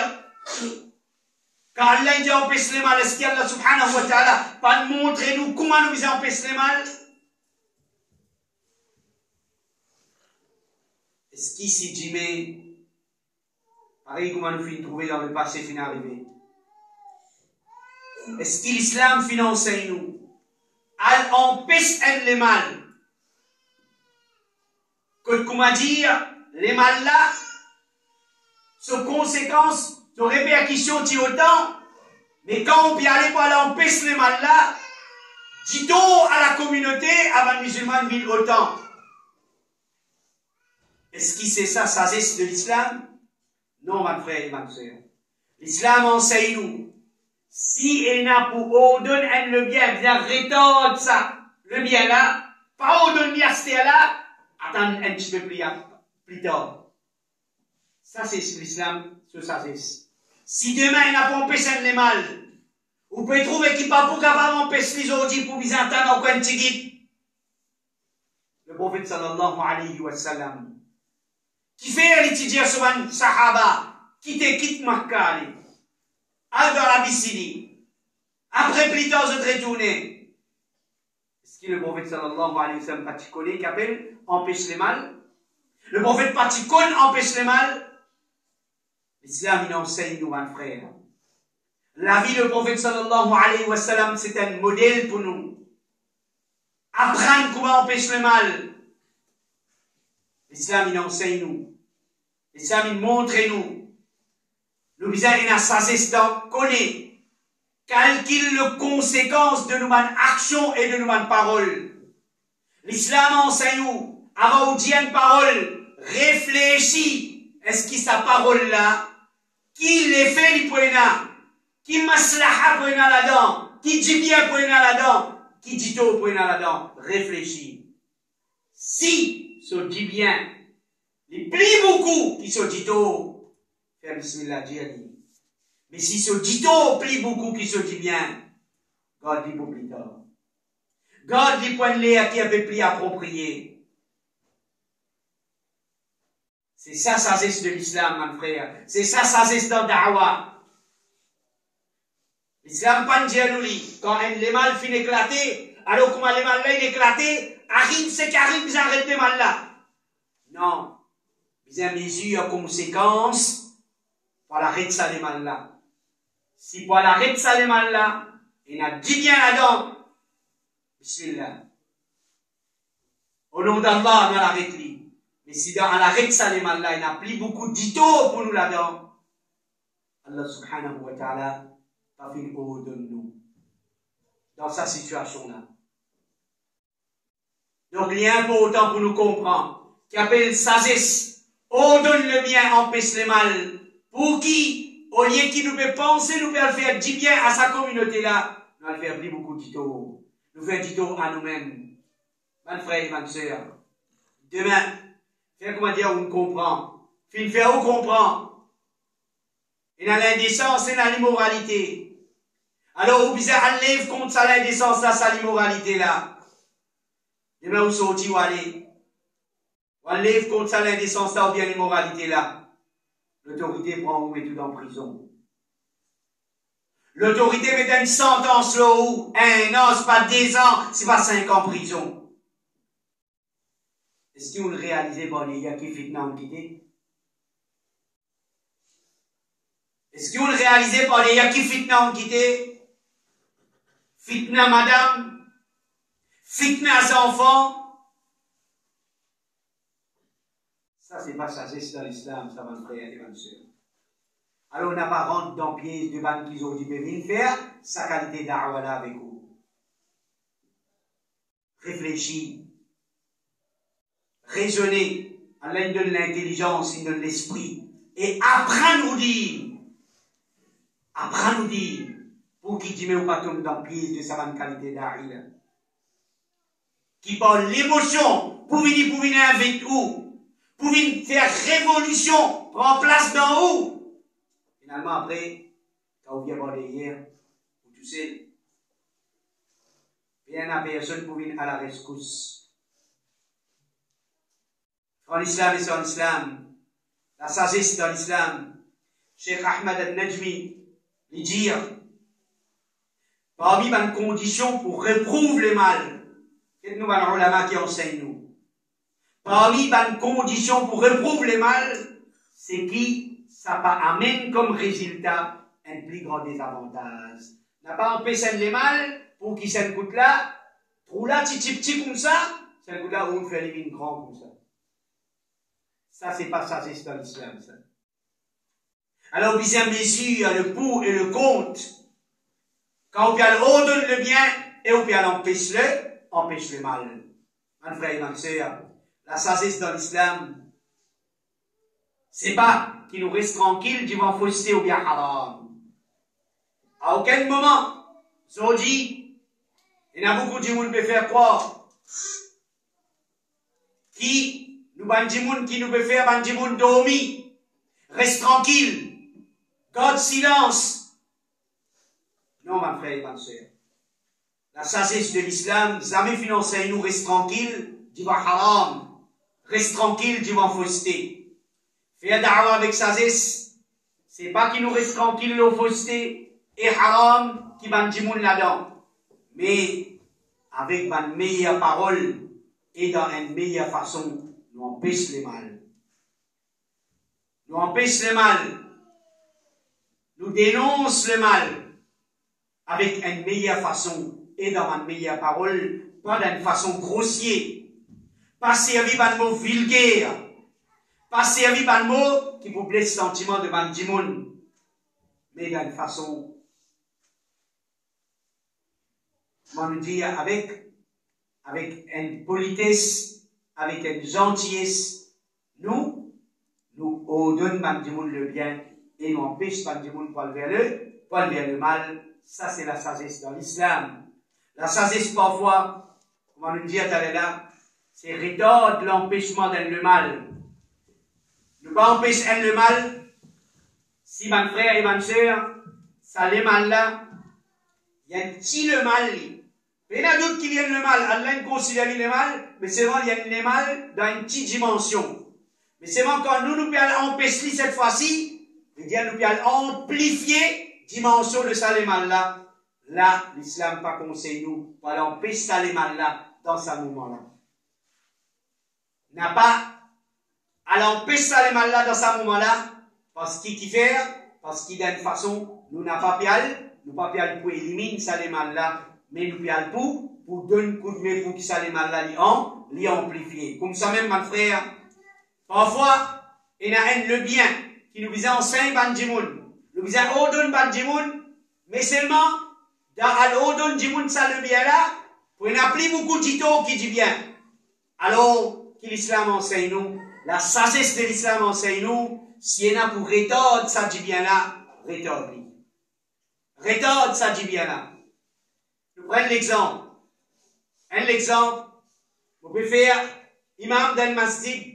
quand Allah dit empêche le mal, est-ce qu'Allah subhanahu wa ta'ala va nous montrer nous comment nous empêcher le mal? Est-ce qu'ici dit, mais, pareil comment nous finissons trouver dans le passé fin arrivé. Est-ce que l'islam finance nous? Elle empêche le mal. Que comment dire, les mal là, sont conséquences, sont répercussions qui autant, mais quand on peut aller pour l'empêcher le mal là, dit-on à la communauté, avant les musulmans vivent autant. Est-ce que c'est ça, sagesse de l'islam? Non, mon frère et ma soeur. L'islam enseigne nous. Si il n'a pour ordonner le bien, bien rétendre ça, le bien là, pas ordonner à là, attendre un petit peu plus tard. Ça, c'est l'islam, ce sagesse. Si demain il n'a pas empêché le mal, vous pouvez trouver qu'il n'a pas capable d'empêcher les autres pour vous entendre au coin de le prophète sallallahu alayhi wa sallam, qui fait l'étudier sur un sahaba, qui quitte Makkah, à dans l'Abyssinie. Après, plus tard, je te retourner. Est-ce que le prophète sallallahu alayhi wa sallam patikone qui appelle empêche le mal? Le prophète patikone empêche le mal? L'islam, il enseigne nous, mon frère. La vie du prophète sallallahu alayhi wa sallam, c'est un modèle pour nous. Apprendre comment empêcher le mal. L'islam, il enseigne nous. L'islam, il montre nous. Nous visons une sagesse dans connaître, calcule les conséquences de nos actions et de nos paroles. L'islam enseigne nous, avant de dire une parole, réfléchis. Est-ce que sa parole là, qui l'effet du point là, qui maslaha point là-dedans, qui dit bien point là-dedans, qui dit tout point là-dedans, réfléchis. Si se dit bien, il plie beaucoup qui se dit tout. Faire bismillah, dit. Mais si ce dit-on plie beaucoup qui se dit bien, God dit pour plus tard. Garde les points de l'air qui avaient plus approprié. C'est ça, sagesse de l'islam, mon frère. C'est ça, sagesse dans Da'wa. L'islam, pas de dialogie. Quand les mal finissent éclater, alors comment les mal là, éclaté, arrive, c'est qu'arrive, ils arrêtent les mal là. Non. Ils ont mesure conséquence pour l'arrêt de ça les mal là. Si pour l'arrêt de ça les mal là, il y a 10 biens là-dedans. Bismillah. Au nom d'Allah, on l'arrête lui. Mais si dans l'arrêt de ça les mal là, il n'y a plus beaucoup d'ito pour nous là-dedans. Allah subhanahu wa ta'ala a fait haut de nous. Dans sa situation là. Donc, il est important pour nous comprendre qui appelle sagesse, ordonne le bien, empêche le mal. Pour qui, au lieu qu'il nous peut penser, nous peut faire du bien à sa communauté là, nous allons faire plus beaucoup d'ito. Nous faire d'ito à nous-mêmes. Mes frères et mes sœurs. Demain, faire comment dire, on comprend. Fin faire, on comprend. Et dans l'indécence et dans l'immoralité. Alors, vous allez contre ça, l'indécence, là, ça, l'immoralité là. Demain, vous sortez, vous allez. On lève contre ça l'indécence là ou bien l'immoralité là. L'autorité prend vous met tout en prison. L'autorité met une sentence là où 1 an, c'est pas 2 ans, c'est pas 5 ans en prison. Est-ce que vous le réalisez, bon, il y a qui fitna en quitté? Est-ce que vous le réalisez, bon, il y a qui fitna en quitté? Fitna madame? Fitna ses enfants? Ça, c'est pas sagesse dans l'islam, ça, mon frère et ma soeur. Alors, on n'a pas rentré dans pièce de ban qu'ils ont dit, mais venir faire sa qualité d'arwala avec vous. Réfléchis. Raisonnez. Allah, il donne l'intelligence, il donne l'esprit. Et apprends-nous dire. Apprends-nous dire. Pour qui dit, mais ou pas tomber dans pièce de sa bonne qualité d'arwala. Qui parle l'émotion, pour venir avec vous. Pour venir faire révolution, prendre place dans où? Finalement, après, quand vous vient voir hier, vous toussez, il n'y a personne pour venir à la rescousse. En islam et sans islam, la sagesse dans l'islam, Cheikh Ahmad al-Najmi, il dit, parmi les conditions pour réprouver le mal, c'est nous, les ulama qui enseignent nous. Parmi les conditions pour réprouver le mal, c'est qui ça va amener comme résultat un plus grand désavantage. N'a pas empêché le mal pour qui ça coûte là, trop là, petit comme ça, ça coûte là où on fait les mines grands comme ça. Ça, c'est pas ça, c'est dans l'islam, ça. Alors, vous bien mesure le pour et le contre. Quand on ordonne le bien et on empêche le mal. Mon frère et ma soeur, la sagesse dans l'islam, c'est pas qu'il nous reste tranquille devant fausseté ou bien haram. À aucun moment, on dit, il y en a beaucoup de gens qui peuvent faire croire, qui nous peut faire dormir, reste tranquille, garde silence. Non, ma frère et ma soeur. La sagesse de l'islam, jamais financé nous reste tranquille devant haram. Reste tranquille devant fausseté. Faire da'wa avec sagesse, c'est pas qu'il nous reste tranquille au fausseté et haram qui van dimoun là-dedans. Mais avec une meilleure parole et dans une meilleure façon, nous empêche le mal. Nous empêche le mal. Nous dénonce le mal avec une meilleure façon et dans une meilleure parole, pas d'une façon grossière. Pas servi par le mot vulgaire. Pas servi par le mot qui vous blesse le sentiment de Bandimoun. Mais d'une façon, comment nous dire, avec une politesse, avec une gentillesse, nous ordonnons Bandimoun le bien et nous empêchons Bandimoun pour vers le mal. Ça, c'est la sagesse dans l'islam. La sagesse, parfois, comment nous dire, là, c'est retarde l'empêchement d'un le mal. Ne pas empêcher un le mal, si mon frère et ma soeur, ça le mal là, il y a un petit le mal, Il y a d'autres qui viennent le mal. Allah considère le mal, mais c'est vrai, il y a le mal dans une petite dimension. Mais c'est vrai, quand nous pouvons empêcher cette fois-ci, nous pouvons amplifier la dimension de ça, le mal là. Là, l'islam pas conseille nous, pour empêcher ça, le mal là, dans ce moment-là. N'a pas à l'empêcher ça, le mal là, dans ce moment-là, parce qu'il fait, parce qu'il a une façon, nous n'a pas pu pour éliminer ça, le mal là. Mais nous pouvons pour donner un coup de main pour que ça les mal là l'y amplifier. Comme ça même, mon frère, parfois, il y a le bien qui nous vient en 5 bandimoun, nous vient au don bandimoun, mais seulement dans au don bandimoun ça le bien là, pour il n'y a plus beaucoup de titaux qui dit bien. Alors, que l'islam enseigne nous, la sagesse de l'islam enseigne nous, si il y en a pour rétordre ça dit bien là, rétordre. Rétordre ça dit bien là. Je prends l'exemple. Un exemple, vous pouvez faire imam d'un masjid.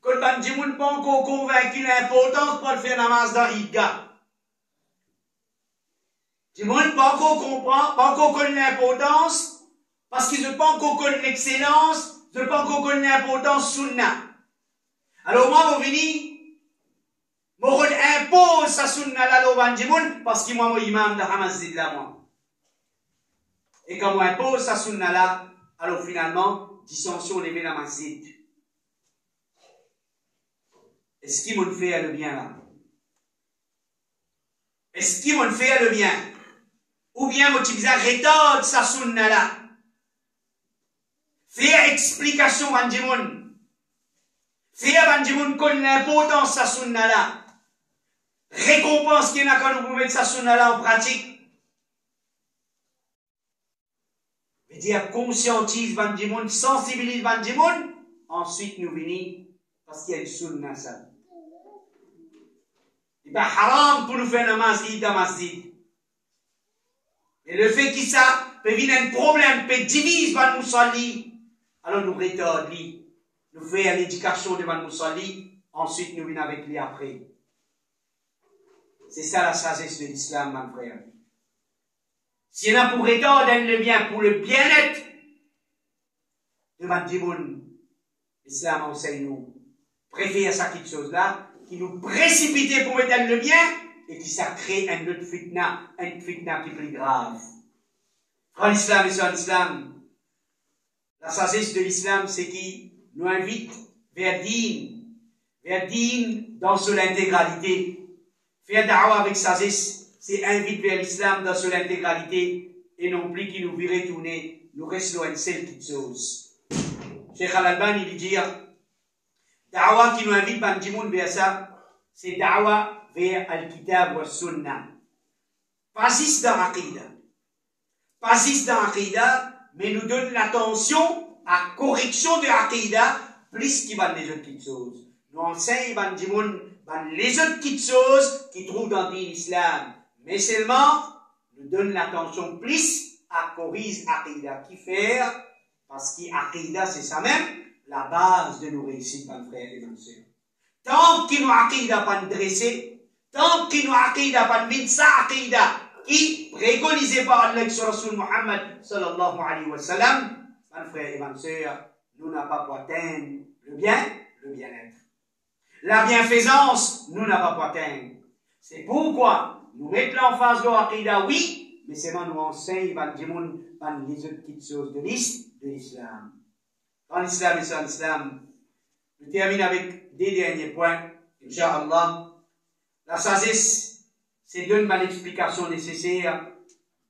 Quand on dit qu'on n'est pas encore convaincu de l'importance pour faire namaz dans l'Idga. Du monde pas encore comprend, pas encore connaît l'importance, parce qu'ils ne pas encore connaît l'excellence, ils ne pas encore connaît l'importance sunna. Alors moi, vous venez, moi, impose sa sunna là, parce que moi, imam de masjid là, moi. Et quand on impose sa sunna là, alors finalement, dissension levée la masjid. Est-ce qu'il m'ont fait le bien là? Est-ce qu'il m'ont fait le bien? Ou bien motiver à rétordre sa sunna là? Faire explication bandimoun. Faire bandimoun connaît l'importance de sa sunna là. Récompense qu'il y en a quand nous mettre sa sunna là en pratique. Dire conscientise bandimoun, sensibilise bandimoun, ensuite nous venons parce qu'il y a une sunna ça. Il n'est pas haram pour nous faire un masjid dans masjid. Et le fait que ça peut venir un problème, peut diviser ban musalli, alors nous rétordons lui, nous faisons l'éducation de ban musalli, ensuite nous venons avec lui après. C'est ça la sagesse de l'islam, mon frère. S'il y en a pour rétordre le bien, pour le bien-être de Bandimoun, l'islam enseigne nous. Préfère ça quelque chose là, qui nous précipite pour mettre le bien, et qui ça crée un autre fitna qui est plus grave. Quand l'islam est sur l'islam, la sagesse de l'islam, c'est qui nous invite vers din dans son intégralité. Faire da'wa avec sagesse, c'est invite vers l'islam dans son intégralité, et non plus qui nous virait tourner, nous reste loin de celle petite chose. Cheikh Al-Albani il dit, da'wa qui nous invite Bandimoun vers ça, c'est da'wa vers Al-Kitab wa Sunnah. Pas juste dans l'Aqida. Pas juste dans l'Aqida, mais nous donne l'attention à correction de l'Aqida, plus qu'il va les autres petites choses. Nous enseignons Bandimoun les autres petites choses qui trouvent dans l'islam. Mais seulement, nous donne l'attention plus à corriger l'Aqida qui faire, parce qu'Aqida c'est ça même, la base de nos réussites, mes frères et mes sœurs. Tant qu'il nous Aqida pas dressé, tant qu'il nous Aqida pas mis sa Aqida, qui préconisé par Allah sur Rasul Muhammad sallallahu alayhi wa sallam, mes frères et mes sœurs, nous n'avons pas pu atteindre le bien-être. La bienfaisance, nous n'avons pas pu atteindre. C'est pourquoi nous mettons l'emphase de l'Aqida, oui, mais c'est nous enseigne les autres petites choses de l'islam. Dans l'islam et sans l'islam, je termine avec des derniers points, Inch'Allah. La sagesse, c'est donner l'explication nécessaire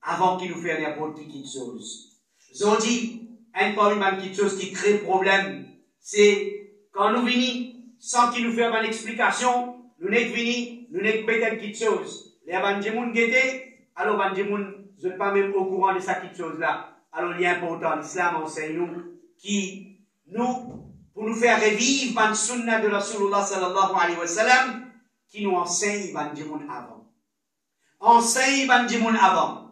avant qu'il nous fasse n'importe quelle chose. Nous avons dit, une petite chose qui crée problème, c'est quand nous venons sans qu'il nous fasse une explication, nous n'êtes venus, nous n'êtes pas une petite chose. Les bandimoun guettés, alors bandimoun, je ne suis pas même au courant de cette petite chose-là. Alors il est important, l'islam enseigne nous, qui nous, pour nous faire revivre ban sunna de Rasulullah sallallahu alayhi wa sallam, qui nous enseigne bandimoun avant. Enseigne bandimoun avant.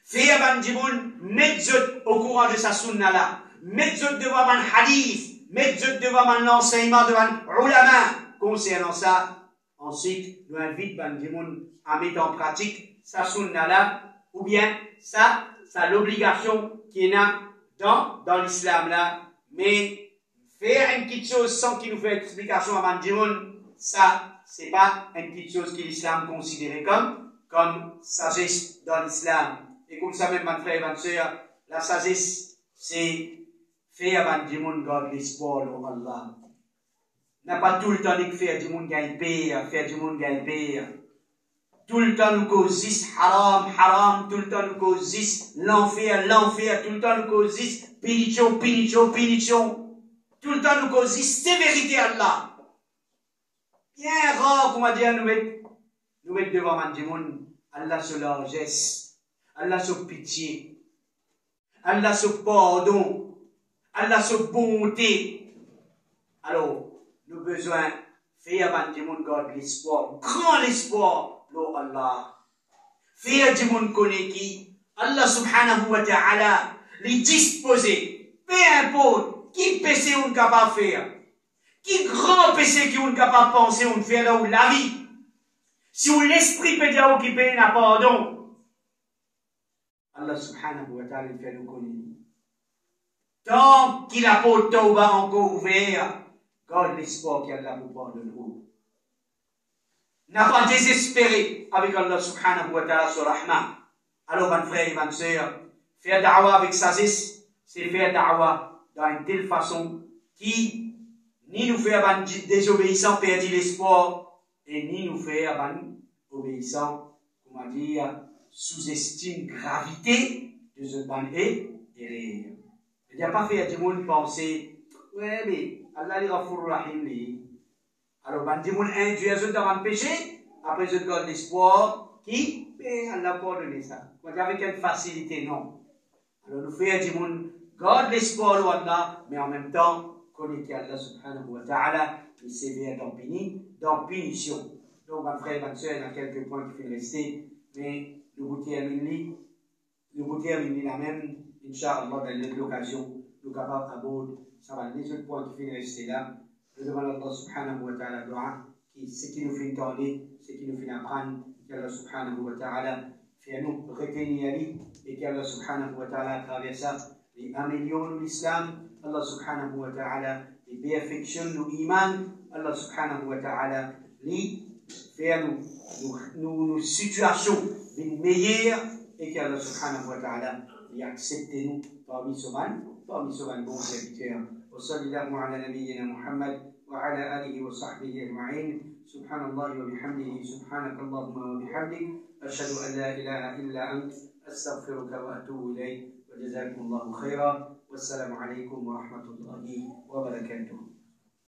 Faire bandimoun, mettre au courant de sa sunna là. Mettre devant ban hadith, mettre devant ban l'enseignement devant ulama concernant ça. Ensuite, nous invite bandimoun à mettre en pratique sa sunna là, ou bien sa c'est l'obligation qu'il y a dans l'islam là, mais faire une petite chose sans qu'il nous fasse explication avant de dire, ça, c'est pas une petite chose que l'islam considère comme sagesse dans l'islam. Et comme ça même, mon frère et ma soeur, la sagesse, c'est faire avant de dire, garde l'espoir en Allah. N'a pas tout le temps de faire du monde gagne pire, faire du monde gagne pire. Tout le temps nous causisse haram, haram, tout le temps nous causisse l'enfer, l'enfer, tout le temps nous causisse punition, punition, punition. Tout le temps nous causisse sévérité à Allah. Bien rare, comment dire, nous mettre devant un monde, Allah sur largesse, Allah sur pitié, Allah sur pardon, Allah sur bonté. Alors, nous avons besoin de faire avant du monde garde l'espoir, grand l'espoir, l'eau Allah. Faire du monde connaît qui, Allah subhanahu wa ta'ala, les disposer, peu importe, qui péché on est capable de faire, qui grand péché qui on est capable de penser, on fait dans la vie. Si on l'esprit peut dire qui paye un pardon, Allah subhanahu wa ta'ala fait nous connaître. Tant qu'il a pas de tauba encore ouvert, garde l'espoir qu'Allah vous pardonne. N'a pas désespéré avec Allah subhanahu wa ta'ala sur Rahman. Alors, mon frère et ma soeur, faire da'wa avec sagesse, c'est faire da'wa dans une telle façon qui ni nous fait désobéissant perdre l'espoir et ni nous fait obéissant, comment dire, sous-estime gravité de ce ban et rire. Il n'y a pas fait du monde penser, ouais, mais Allah est Ghafour Rahim. Alors, ben, du monde induit dans un péché, après je garde l'espoir, qui, mais Allah pardonne ça. Avec une facilité, non. Alors, nous faisons du monde, garde l'espoir de Allah, mais en même temps, connaît qu'Allah subhanahu wa ta'ala, il sévère dans punition. Donc, mon frère et ma soeur, il y a quelques points qui finissent rester, mais nous vous terminons la même. Inch'Allah, dans l'occasion, nous capables à bord, ça va les autres points qui finissent rester là. Je demande à Allah subhanahu wa ta'ala dua, ce qui nous fait entendre, ce qui nous fait apprendre, qu'Allah subhanahu wa ta'ala fait nous retenir et qu'Allah subhanahu wa ta'ala à travers ça, il améliore l'islam, Allah subhanahu wa ta'ala, il perfectionne nos imans, Allah subhanahu wa ta'ala, il fait nos situations meilleures et qu'Allah subhanahu wa ta'ala, il accepte nous parmi ce bons serviteurs. وصلى الله على نبينا محمد وعلى آله وصحبه أجمعين سبحان الله وبحمده سبحانك اللهم وبحمدك أشهد أن لا إله إلا أنت أستغفرك وأتوب إليك وجزاكم الله خيرا والسلام عليكم ورحمة الله وبركاته.